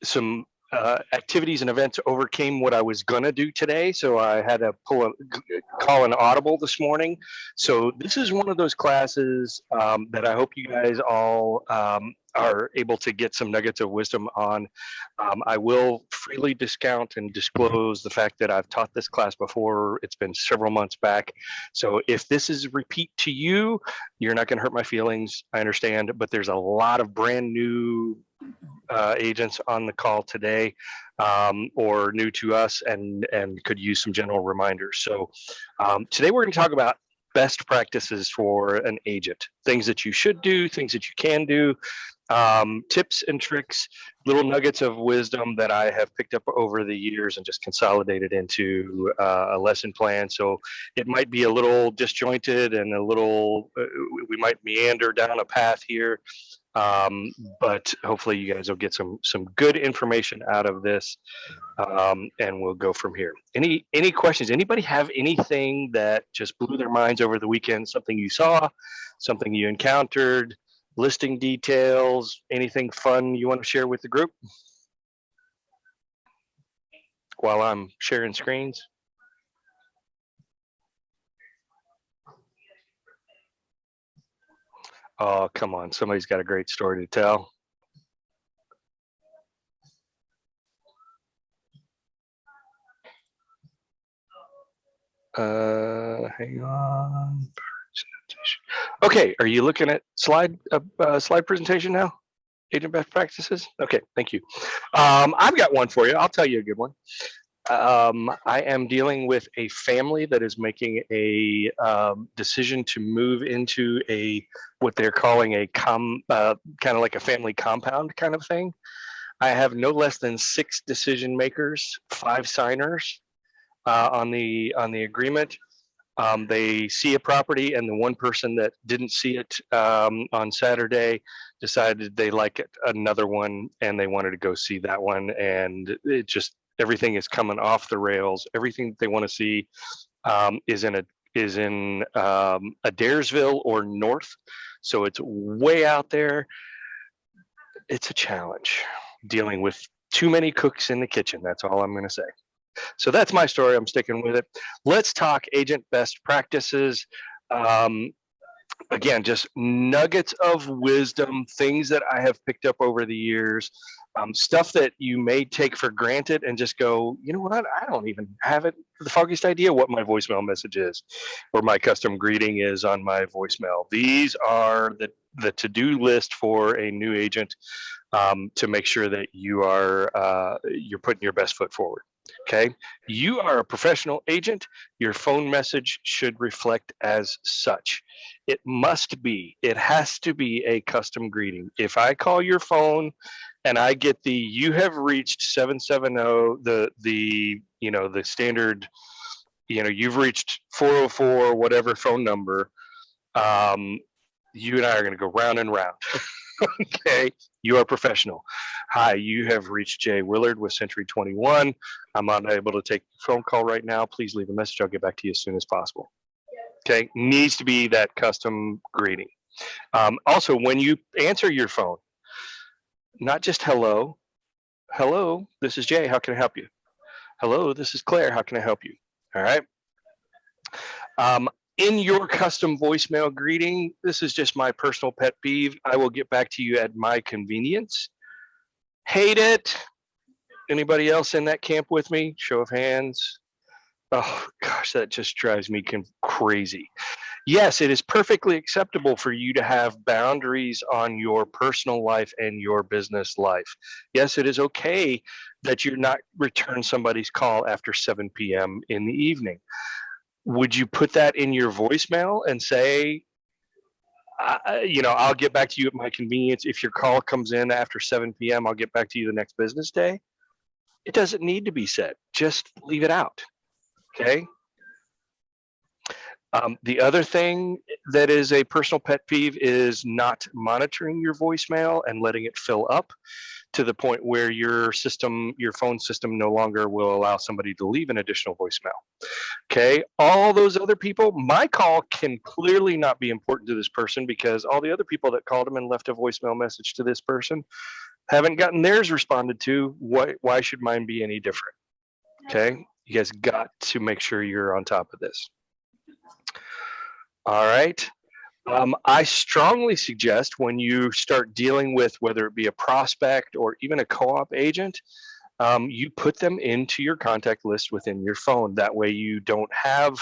some activities and events overcame what I was gonna do today, so I had to call an audible this morning. So this is one of those classes that I hope you guys all are able to get some nuggets of wisdom on. I will freely discount and disclose the fact that I've taught this class before. It's been several months back. So if this is a repeat to you, you're not gonna hurt my feelings, I understand, but there's a lot of brand new agents on the call today or new to us and could use some general reminders. So today we're going to talk about best practices for an agent, things that you should do, things that you can do, tips and tricks, little nuggets of wisdom that I have picked up over the years and just consolidated into a lesson plan. So it might be a little disjointed and a little, we might meander down a path here. But hopefully you guys will get some good information out of this, and we'll go from here. Any questions? Anybody have anything that just blew their minds over the weekend? Something you saw, something you encountered, listing details, anything fun you want to share with the group while I'm sharing screens? Oh, come on. Somebody's got a great story to tell. Hang on. Okay, are you looking at slide presentation now? Agent best practices? Okay, thank you. I've got one for you. I'll tell you a good one. I am dealing with a family that is making a decision to move into what they're calling a kind of like a family compound kind of thing. I have no less than 6 decision makers, 5 signers on the agreement. They see a property, and the one person that didn't see it on Saturday decided they like it, another one, and they wanted to go see that one, and it just everything is coming off the rails. Everything that they want to see is in Adairsville or north, so it's way out there. It's a challenge dealing with too many cooks in the kitchen. That's all I'm going to say. So that's my story. I'm sticking with it. Let's talk agent best practices. Again, just nuggets of wisdom, things that I have picked up over the years, stuff that you may take for granted and just go, you know what, I don't even have the foggiest idea what my voicemail message is or my custom greeting is on my voicemail. These are the to-do list for a new agent to make sure that you're putting your best foot forward. Okay, you are a professional agent. Your phone message should reflect as such. It has to be a custom greeting. If I call your phone and I get you have reached 770, the standard, you've reached 404, whatever phone number, you and I are going to go round and round. Okay, you are professional. Hi, you have reached Jay Willard with Century 21. I'm unable to take the phone call right now. Please leave a message. I'll get back to you as soon as possible. Okay, needs to be that custom greeting. Also, when you answer your phone, not just hello, this is Jay, how can I help you? Hello, this is Claire, how can I help you? All right. In your custom voicemail greeting, this is just my personal pet peeve. I will get back to you at my convenience. Hate it. Anybody else in that camp with me? Show of hands. Oh gosh, that just drives me crazy. Yes, it is perfectly acceptable for you to have boundaries on your personal life and your business life. Yes, it is okay that you not return somebody's call after 7 p.m. in the evening. Would you put that in your voicemail and say, I'll get back to you at my convenience. If your call comes in after 7 p.m., I'll get back to you the next business day? It doesn't need to be said. Just leave it out. Okay? The other thing that is a personal pet peeve is not monitoring your voicemail and letting it fill up to the point where your phone system no longer will allow somebody to leave an additional voicemail. Okay, all those other people, my call can clearly not be important to this person because all the other people that called him and left a voicemail message to this person Haven't gotten theirs responded to. Why should mine be any different? Okay, you guys got to make sure you're on top of this. All right. I strongly suggest when you start dealing with whether it be a prospect or even a co-op agent, you put them into your contact list within your phone. That way you don't have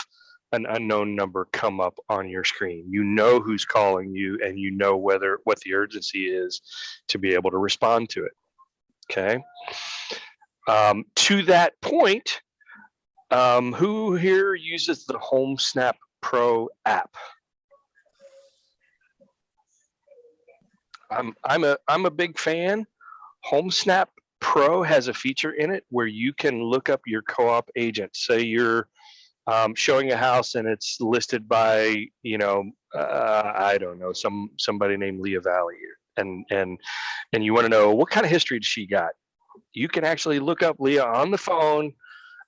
an unknown number come up on your screen. You know who's calling you, and you know what the urgency is to be able to respond to it. Okay. To that point, who here uses the HomeSnap Pro app? I'm a big fan. HomeSnap Pro has a feature in it where you can look up your co-op agent. Say you're showing a house and it's listed by, I don't know, somebody named Leah Valley, and you want to know what kind of history she got. You can actually look up Leah on the phone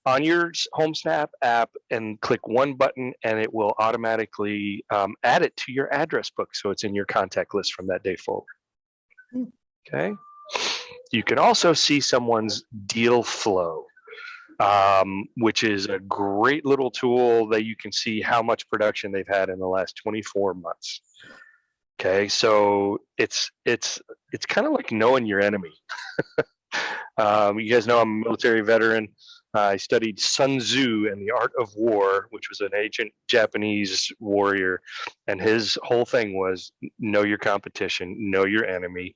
on your HomeSnap app and click one button, and it will automatically add it to your address book, so it's in your contact list from that day forward. Okay. You can also see someone's deal flow, which is a great little tool that you can see how much production they've had in the last 24 months. Okay, so it's kind of like knowing your enemy. You guys know I'm a military veteran. I studied Sun Tzu and the Art of War, which was an ancient Japanese warrior, and his whole thing was know your competition, know your enemy.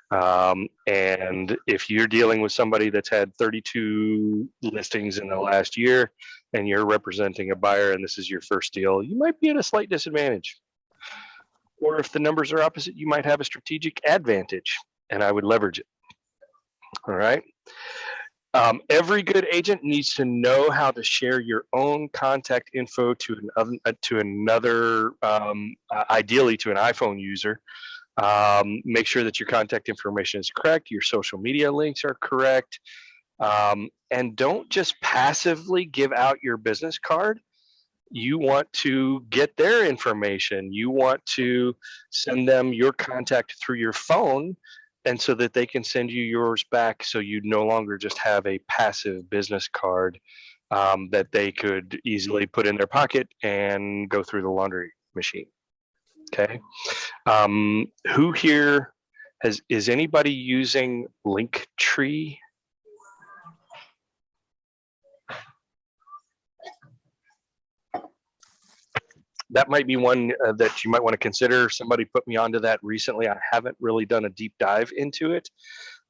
And if you're dealing with somebody that's had 32 listings in the last year and you're representing a buyer and this is your first deal, you might be at a slight disadvantage. Or if the numbers are opposite, you might have a strategic advantage, and I would leverage it. All right. Every good agent needs to know how to share your own contact info to another, ideally to an iPhone user. Make sure that your contact information is correct, your social media links are correct, and don't just passively give out your business card. You want to get their information. You want to send them your contact through your phone, and so that they can send you yours back, so you no longer just have a passive business card that they could easily put in their pocket and go through the laundry machine. Okay. Who here is anybody using Linktree? That might be one that you might want to consider. Somebody put me onto that recently. I haven't really done a deep dive into it,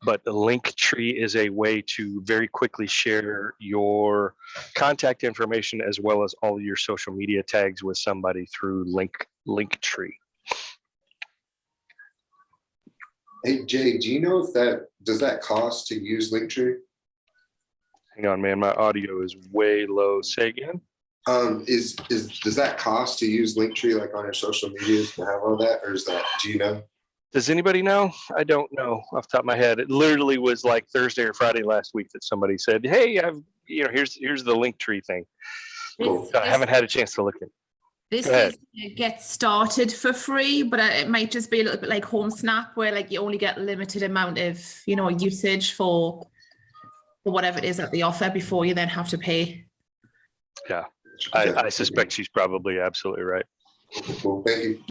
but the Linktree is a way to very quickly share your contact information as well as all of your social media tags with somebody through Linktree. Hey Jay, do you know if does that cost to use Linktree? Hang on, man, my audio is way low. Say again. Does that cost to use Linktree like on your social media to have all that, or do you know? Does anybody know? I don't know off the top of my head. It literally was like Thursday or Friday last week that somebody said, "Hey, here's the Linktree thing." Cool. I haven't had a chance to look at it. This is get started for free, but it might just be a little bit like HomeSnap, where like you only get a limited amount of usage for whatever it is that they offer before you then have to pay. Yeah, I suspect she's probably absolutely right. Cool. Thank you.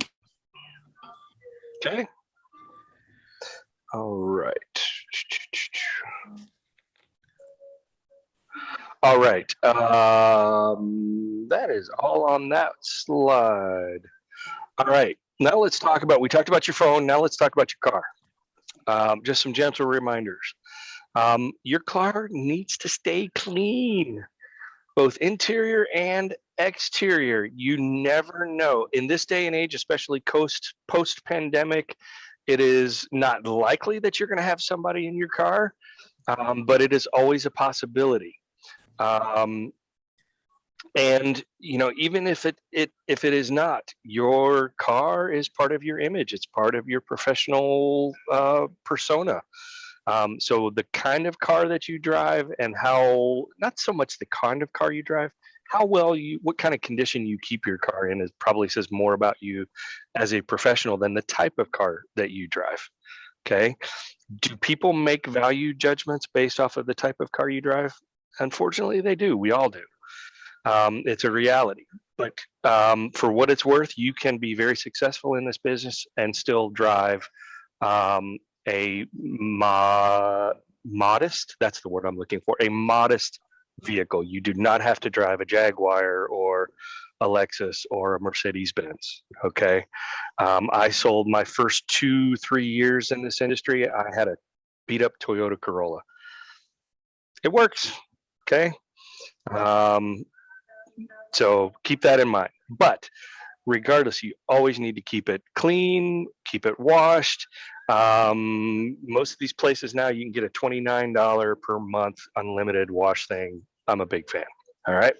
Okay. All right. All right. That is all on that slide. All right. Now let's talk about, we talked about your phone. Now let's talk about your car. Just some gentle reminders. Your car needs to stay clean, both interior and exterior. You never know. In this day and age, especially post-pandemic, it is not likely that you're going to have somebody in your car, but it is always a possibility. And even if it is not, your car is part of your image. It's part of your professional persona. So the kind of car that you drive, and how, not so much the kind of car you drive, how well what kind of condition you keep your car in, probably says more about you as a professional than the type of car that you drive. Okay. Do people make value judgments based off of the type of car you drive? Unfortunately, they do. We all do. It's a reality. But for what it's worth, you can be very successful in this business and still drive a modest, that's the word I'm looking for, a modest vehicle. You do not have to drive a Jaguar or a Lexus or a Mercedes Benz. Okay. I sold my first 2-3 years in this industry. I had a beat up Toyota Corolla. It works. Okay. So keep that in mind. But regardless, you always need to keep it clean, keep it washed. Most of these places now, you can get a $29 per month unlimited wash thing. I'm a big fan. All right.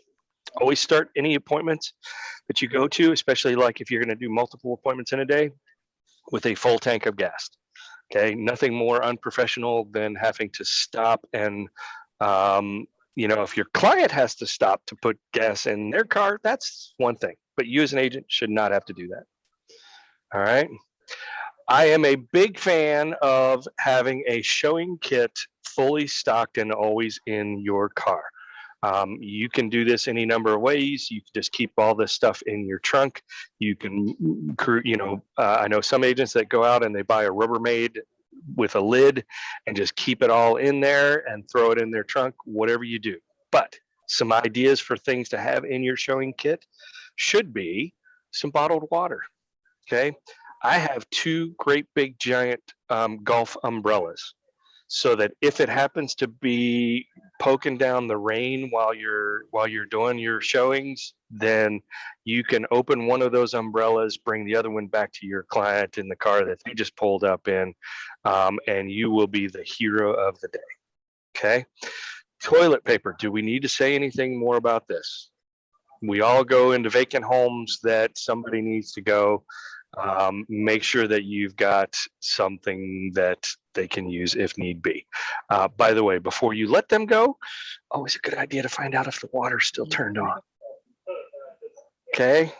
Always start any appointments that you go to, especially like if you're going to do multiple appointments in a day, with a full tank of gas. Okay. Nothing more unprofessional than having to stop and, if your client has to stop to put gas in their car, that's one thing. But you as an agent should not have to do that. All right. I am a big fan of having a showing kit fully stocked and always in your car. You can do this any number of ways. You can just keep all this stuff in your trunk. You can, I know some agents that go out and they buy a Rubbermaid with a lid and just keep it all in there and throw it in their trunk, whatever you do. But some ideas for things to have in your showing kit should be some bottled water. Okay. I have 2 great big giant golf umbrellas, so that if it happens to be poking down the rain while you're doing your showings, then you can open one of those umbrellas, bring the other one back to your client in the car that they just pulled up in, and you will be the hero of the day. Okay. Toilet paper. Do we need to say anything more about this? We all go into vacant homes that somebody needs to go. Make sure that you've got something that they can use if need be. By the way, before you let them go, always a good idea to find out if the water's still turned on. Okay.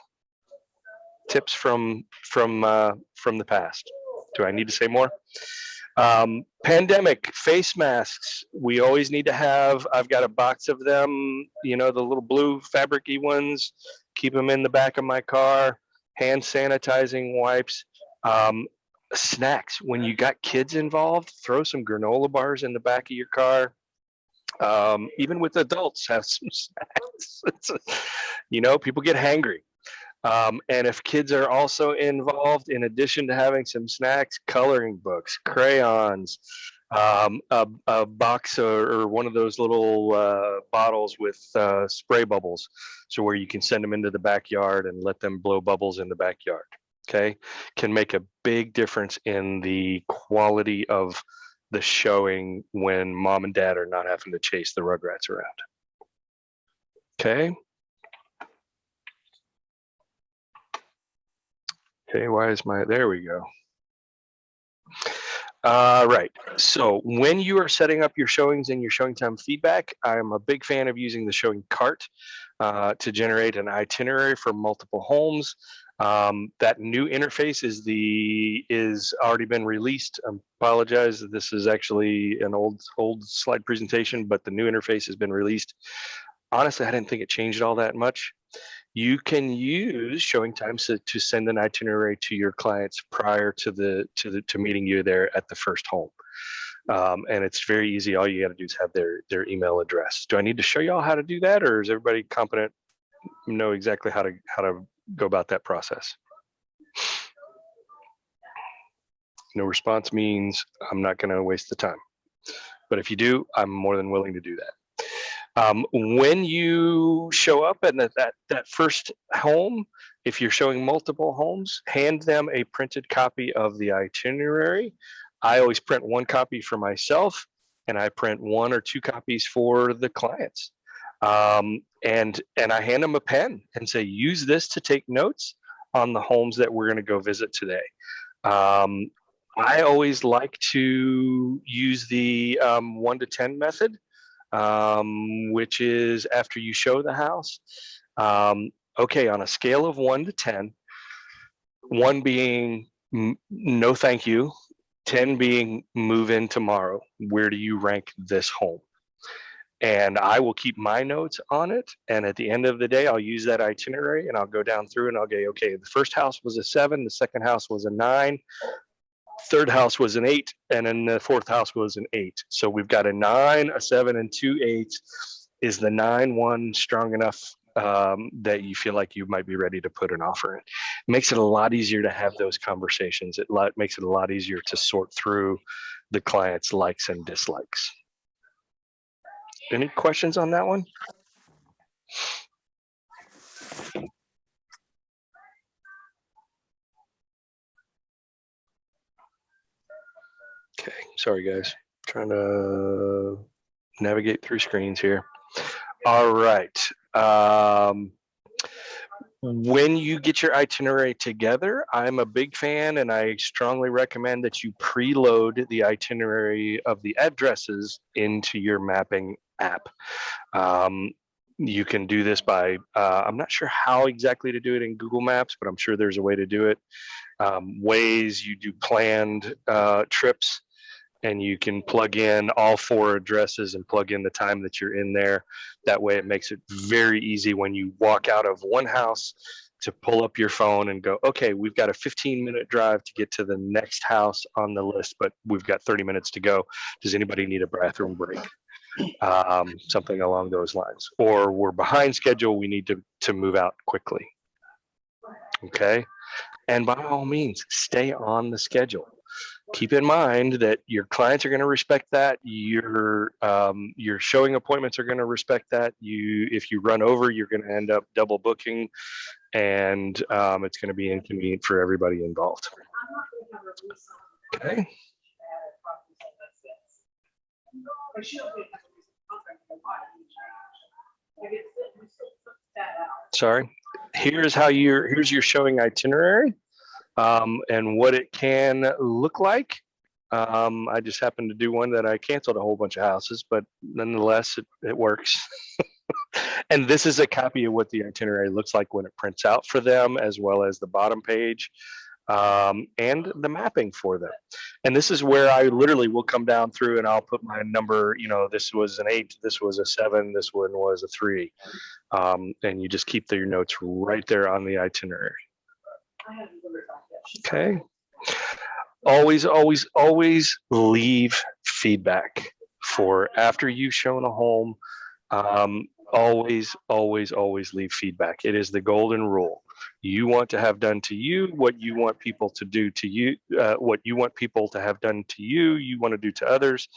Tips from the past. Do I need to say more? Pandemic face masks. We always need to have. I've got a box of them. The little blue fabric-y ones. Keep them in the back of my car. Hand sanitizing wipes, snacks. When you got kids involved, throw some granola bars in the back of your car. Even with adults, have some snacks. People get hangry. And if kids are also involved, in addition to having some snacks, coloring books, crayons, a box or one of those little bottles with spray bubbles, so where you can send them into the backyard and let them blow bubbles in the backyard. Okay, can make a big difference in the quality of the showing when mom and dad are not having to chase the rugrats around. Okay. Okay, there we go. Right. So when you are setting up your showings and your showing time feedback, I'm a big fan of using the showing cart to generate an itinerary for multiple homes. That new interface is already been released. I apologize. This is actually an old slide presentation, but the new interface has been released. Honestly, I didn't think it changed all that much. You can use showing times to send an itinerary to your clients prior to meeting you there at the first home, and it's very easy. All you got to do is have their email address. Do I need to show you all how to do that, or is everybody competent, know exactly how to go about that process? No response means I'm not going to waste the time, but if you do, I'm more than willing to do that. When you show up at that first home, if you're showing multiple homes, hand them a printed copy of the itinerary. I always print one copy for myself, and I print 1 or 2 copies for the clients. And I hand them a pen and say, use this to take notes on the homes that we're going to go visit today. I always like to use the 1 to 10 method. Which is after you show the house. Okay, on a scale of 1 to 10, 1 being no thank you, 10 being move in tomorrow. Where do you rank this home? And I will keep my notes on it. And at the end of the day, I'll use that itinerary and I'll go down through and I'll go, okay, the first house was a 7, the second house was a 9, third house was an 8, and then the fourth house was an 8. So we've got a 9, a 7, and 2 8s. Is the 9 one strong enough that you feel like you might be ready to put an offer in? It makes it a lot easier to have those conversations. It makes it a lot easier to sort through the client's likes and dislikes. Any questions on that one? Okay, sorry guys, trying to navigate through screens here. All right. When you get your itinerary together, I'm a big fan and I strongly recommend that you preload the itinerary of the addresses into your mapping app. You can do this by, I'm not sure how exactly to do it in Google Maps, but I'm sure there's a way to do it. Ways you do planned trips, and you can plug in all 4 addresses and plug in the time that you're in there. That way it makes it very easy when you walk out of one house to pull up your phone and go, okay, we've got a 15-minute drive to get to the next house on the list, but we've got 30 minutes to go. Does anybody need a bathroom break? Something along those lines. Or we're behind schedule, we need to move out quickly. Okay, and by all means, stay on the schedule. Keep in mind that your clients are going to respect that. Your showing appointments are going to respect that. If you run over, you're going to end up double booking, and it's going to be inconvenient for everybody involved. Okay. Sorry. Here's your showing itinerary. And what it can look like. I just happened to do one that I canceled a whole bunch of houses, but nonetheless, it works. And this is a copy of what the itinerary looks like when it prints out for them, as well as the bottom page and the mapping for them. And this is where I literally will come down through and I'll put my number, this was an 8, this was a 7, this one was a 3. And you just keep your notes right there on the itinerary. Okay. Always leave feedback for after you've shown a home. Always leave feedback. It is the golden rule. You want to have done to you what you want people to do to you, what you want people to have done to you, you want to do to others.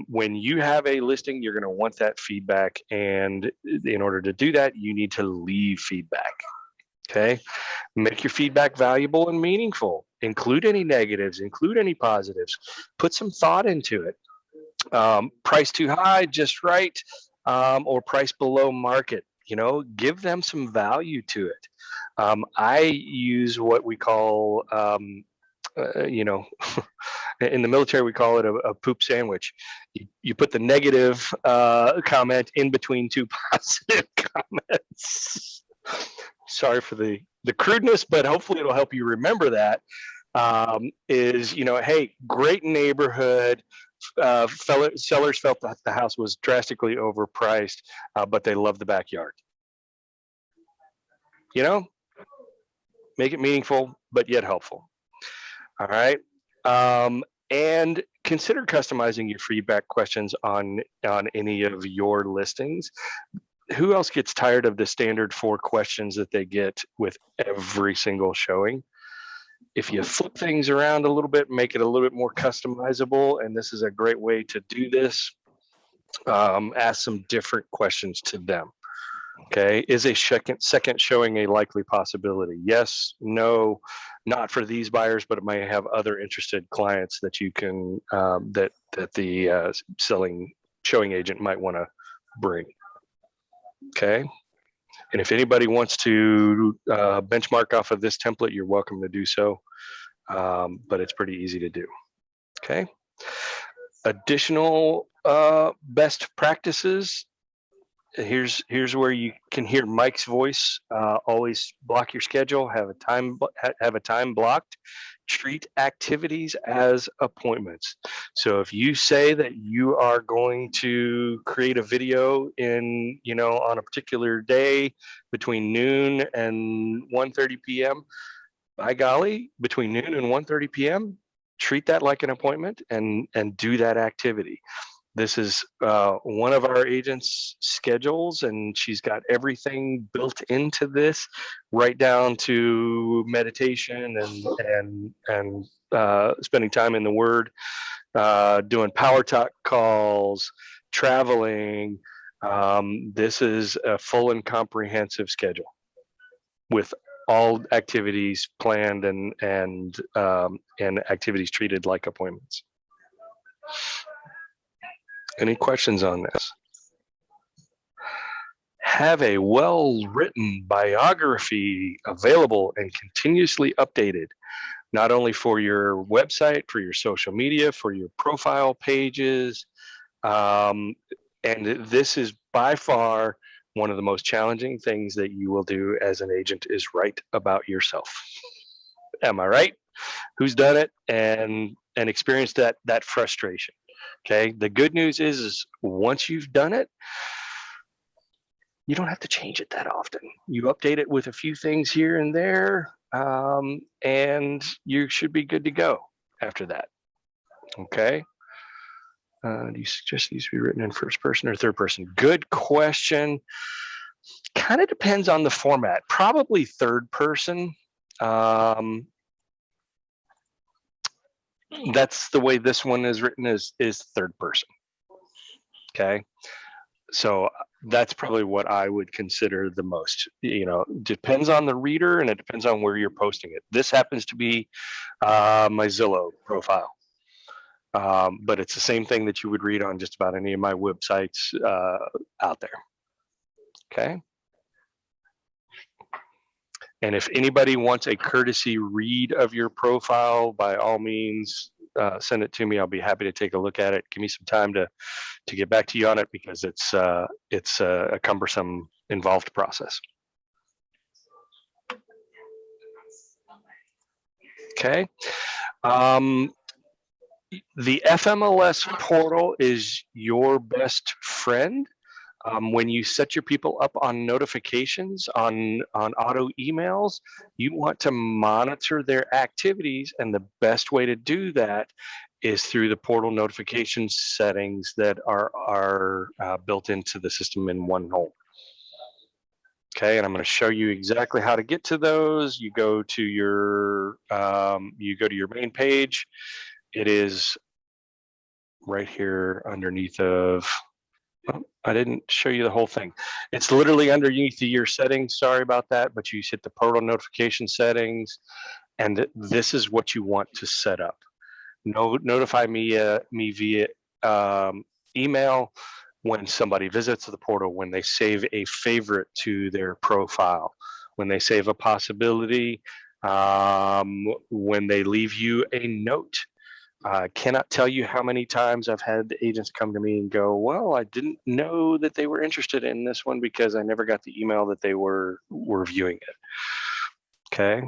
When you have a listing, you're going to want that feedback. And in order to do that, you need to leave feedback. Okay, make your feedback valuable and meaningful. Include any negatives, include any positives. Put some thought into it. Price too high, just right, or price below market. Give them some value to it. I use what we call, in the military, we call it a poop sandwich. You put the negative comment in between 2 positive comments. Sorry for the crudeness, but hopefully it'll help you remember that. Hey, great neighborhood. Sellers felt that the house was drastically overpriced, but they love the backyard. Make it meaningful, but yet helpful. All right. And consider customizing your feedback questions on any of your listings. Who else gets tired of the standard 4 questions that they get with every single showing? If you flip things around a little bit, make it a little bit more customizable, and this is a great way to do this, ask some different questions to them. Okay, is a second showing a likely possibility? Yes, no, not for these buyers, but it might have other interested clients that you can, that the showing agent might want to bring. Okay, and if anybody wants to benchmark off of this template, you're welcome to do so, but it's pretty easy to do. Okay, additional best practices. here's where you can hear Mike's voice. Always block your schedule. Have a time blocked. Treat activities as appointments. So if you say that you are going to create a video on a particular day between noon and 1:30 p.m., by golly, between noon and 1:30 p.m., treat that like an appointment and do that activity. This is one of our agents' schedules, and she's got everything built into this, right down to meditation and spending time in the Word, doing power talk calls, traveling. This is a full and comprehensive schedule with all activities planned and activities treated like appointments. Any questions on this? Have a well-written biography available and continuously updated, not only for your website, for your social media, for your profile pages. And this is by far one of the most challenging things that you will do as an agent, is write about yourself. Am I right? Who's done it and experienced that frustration? Okay. The good news is once you've done it, you don't have to change it that often. You update it with a few things here and there, and you should be good to go after that. Okay. Do you suggest these be written in first person or third person? Good question. Kind of depends on the format. Probably third person. That's the way this one is written, is third person. Okay. So that's probably what I would consider the most. Depends on the reader, and it depends on where you're posting it. This happens to be my Zillow profile. But it's the same thing that you would read on just about any of my websites out there. Okay. And if anybody wants a courtesy read of your profile, by all means, send it to me. I'll be happy to take a look at it. Give me some time to get back to you on it, because it's a cumbersome, involved process. Okay. The FMLS portal is your best friend. When you set your people up on notifications, on auto emails, you want to monitor their activities, and the best way to do that is through the portal notification settings that are built into the system in one home. Okay, and I'm going to show you exactly how to get to those. You go to your main page. It is right here underneath of. Oh, I didn't show you the whole thing. It's literally underneath your settings. Sorry about that, but you hit the portal notification settings, and this is what you want to set up. Notify me via email when somebody visits the portal, when they save a favorite to their profile, when they save a possibility, when they leave you a note. I cannot tell you how many times I've had agents come to me and go, well, I didn't know that they were interested in this one because I never got the email that they were viewing it. Okay.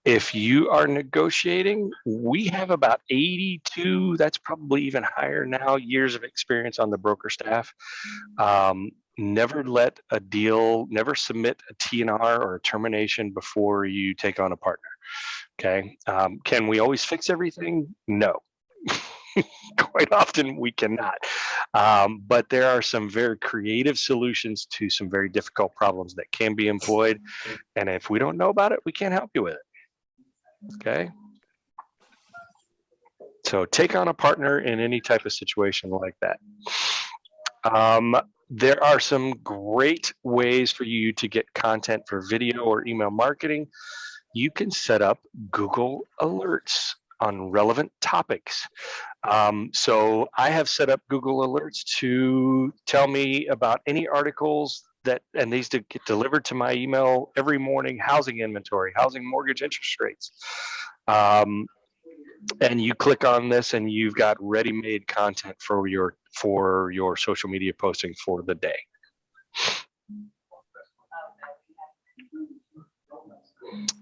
If you are negotiating, we have about 82, that's probably even higher now, years of experience on the broker staff. Never let a deal, never submit a TNR or a termination before you take on a partner. Okay. Can we always fix everything? No. Quite often we cannot. But there are some very creative solutions to some very difficult problems that can be employed. And if we don't know about it, we can't help you with it. Okay. So take on a partner in any type of situation like that. There are some great ways for you to get content for video or email marketing. You can set up Google Alerts on relevant topics. So I have set up Google Alerts to tell me about any articles and these get delivered to my email every morning: housing inventory, housing mortgage interest rates. And you click on this and you've got ready-made content for your social media posting for the day.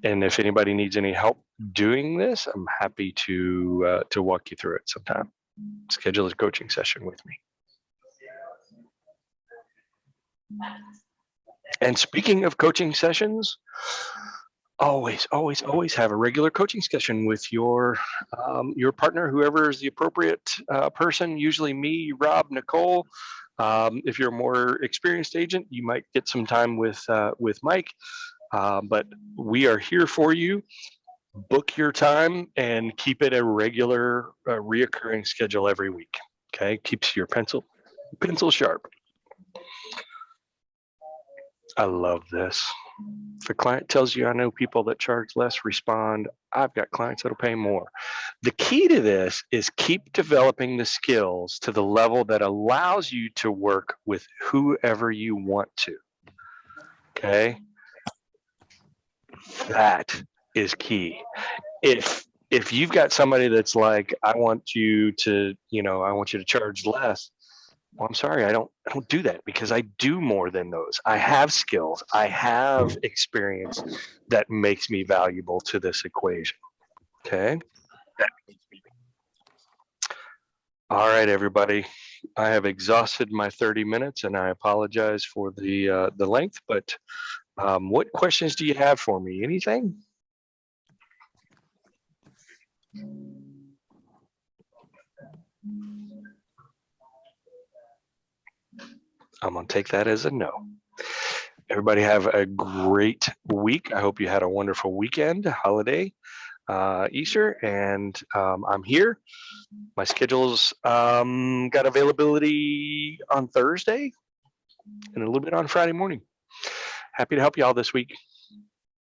And if anybody needs any help doing this, I'm happy to walk you through it sometime. Schedule a coaching session with me. And speaking of coaching sessions, always have a regular coaching session with your partner, whoever is the appropriate person, usually me, Rob, Nicole. If you're a more experienced agent, you might get some time with Mike. But we are here for you. Book your time and keep it a regular, reoccurring schedule every week. Okay, keeps your pencil sharp. I love this. If a client tells you, I know people that charge less, respond, I've got clients that'll pay more. The key to this is keep developing the skills to the level that allows you to work with whoever you want to. Okay? That is key. If you've got somebody that's like, I want you to charge less. Well, I'm sorry, I don't do that, because I do more than those. I have skills, I have experience that makes me valuable to this equation. Okay. All right, everybody. I have exhausted my 30 minutes, and I apologize for the length. But what questions do you have for me? Anything? I'm going to take that as a no. Everybody have a great week. I hope you had a wonderful weekend, holiday, Easter, and I'm here. My schedule's got availability on Thursday and a little bit on Friday morning. Happy to help you all this week.